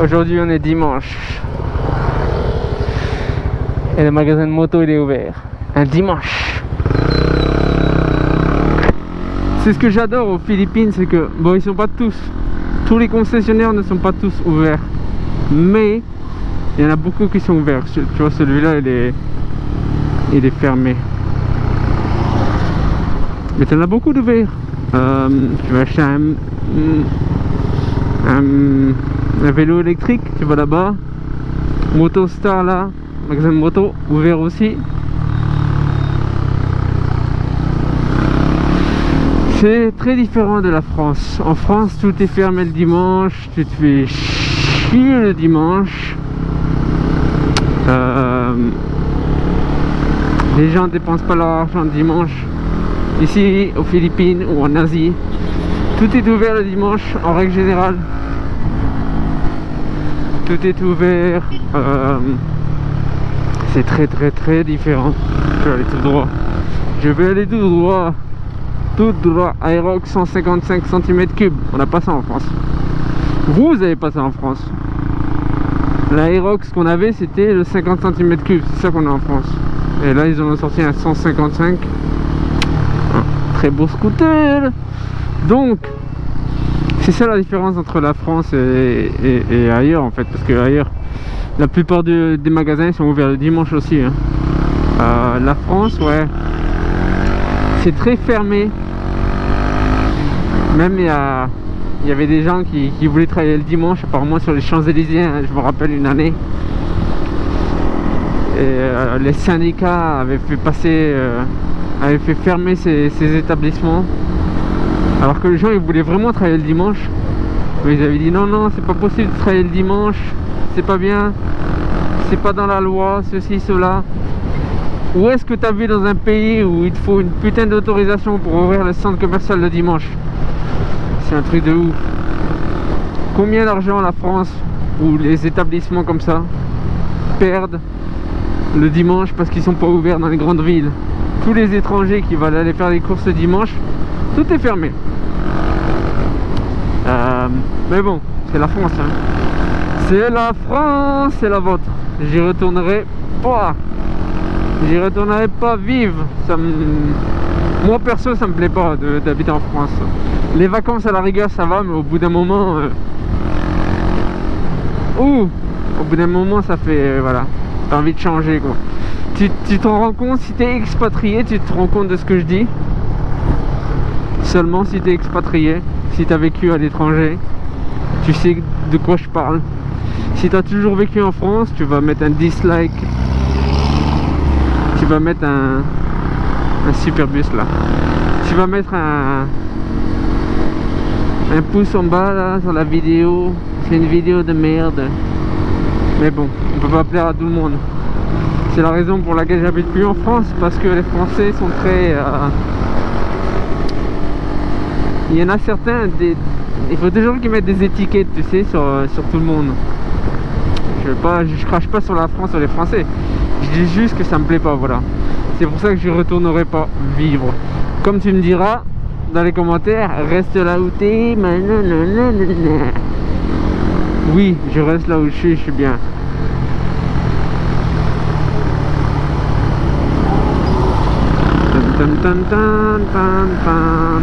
Aujourd'hui on est dimanche. Et le magasin de moto il est ouvert. Un dimanche. C'est ce que j'adore aux Philippines, c'est que bon, ils sont pas tous les concessionnaires ne sont pas tous ouverts, mais il y en a beaucoup qui sont ouverts. Tu vois, celui-là il est fermé, mais tu en as beaucoup d'ouverts. Tu vas acheter un vélo électrique, tu vas là-bas. Moto Star là, magasin de moto ouvert aussi. C'est très différent de la France. En France, tout est fermé le dimanche, tu te fais chier le dimanche. Les gens ne dépensent pas leur argent le dimanche. Ici, aux Philippines ou en Asie, tout est ouvert le dimanche en règle générale. Tout est ouvert. C'est très différent. Je vais aller tout droit. Je vais aller tout droit. Tout droit. Aerox 155 cm3. On n'a pas ça en France. Vous avez pas ça en France. L'Aerox qu'on avait c'était le 50 cm3. C'est ça qu'on a en France. Et là ils en ont sorti un 155. Un très beau scooter. Donc c'est ça la différence entre la France et ailleurs en fait. Parce que ailleurs la plupart des magasins sont ouverts le dimanche aussi hein. La France, ouais, c'est très fermé. Même il y avait des gens qui voulaient travailler le dimanche, apparemment sur les Champs-Élysées, hein, je me rappelle une année. Et les syndicats avaient fait fermer ces établissements. Alors que les gens ils voulaient vraiment travailler le dimanche. Mais ils avaient dit non, c'est pas possible de travailler le dimanche, c'est pas bien, c'est pas dans la loi, ceci, cela. Où est-ce que tu as vu dans un pays où il te faut une putain d'autorisation pour ouvrir le centre commercial le dimanche? C'est un truc de ouf. Combien d'argent la France ou les établissements comme ça perdent le dimanche parce qu'ils sont pas ouverts dans les grandes villes? Tous les étrangers qui veulent aller faire les courses le dimanche, tout est fermé. Mais bon, c'est la France hein. C'est la France, c'est la vôtre. J'y retournerai pas. J'y retournerai pas vivre. Moi perso ça me plaît pas d'habiter en France. Les vacances à la rigueur ça va, mais au bout d'un moment au bout d'un moment ça fait voilà, t'as envie de changer quoi. Tu t'en rends compte si t'es expatrié, tu te rends compte de ce que je dis. Seulement si t'es expatrié, si t'as vécu à l'étranger, tu sais de quoi je parle. Si t'as toujours vécu en France, tu vas mettre un dislike. Tu vas mettre un super bus là. Tu vas mettre un pouce en bas là sur la vidéo. C'est une vidéo de merde. Mais bon, on peut pas plaire à tout le monde. C'est la raison pour laquelle j'habite plus en France, parce que les Français sont très il y en a certains, il faut toujours qu'ils mettent des étiquettes, tu sais, sur tout le monde. Je crache pas sur la France, sur les Français. Je dis juste que ça me plaît pas, voilà. C'est pour ça que je retournerai pas vivre. Comme tu me diras dans les commentaires, reste là où t'es. Oui, je reste là où je suis bien. Tan, tan, tan, tan, tan.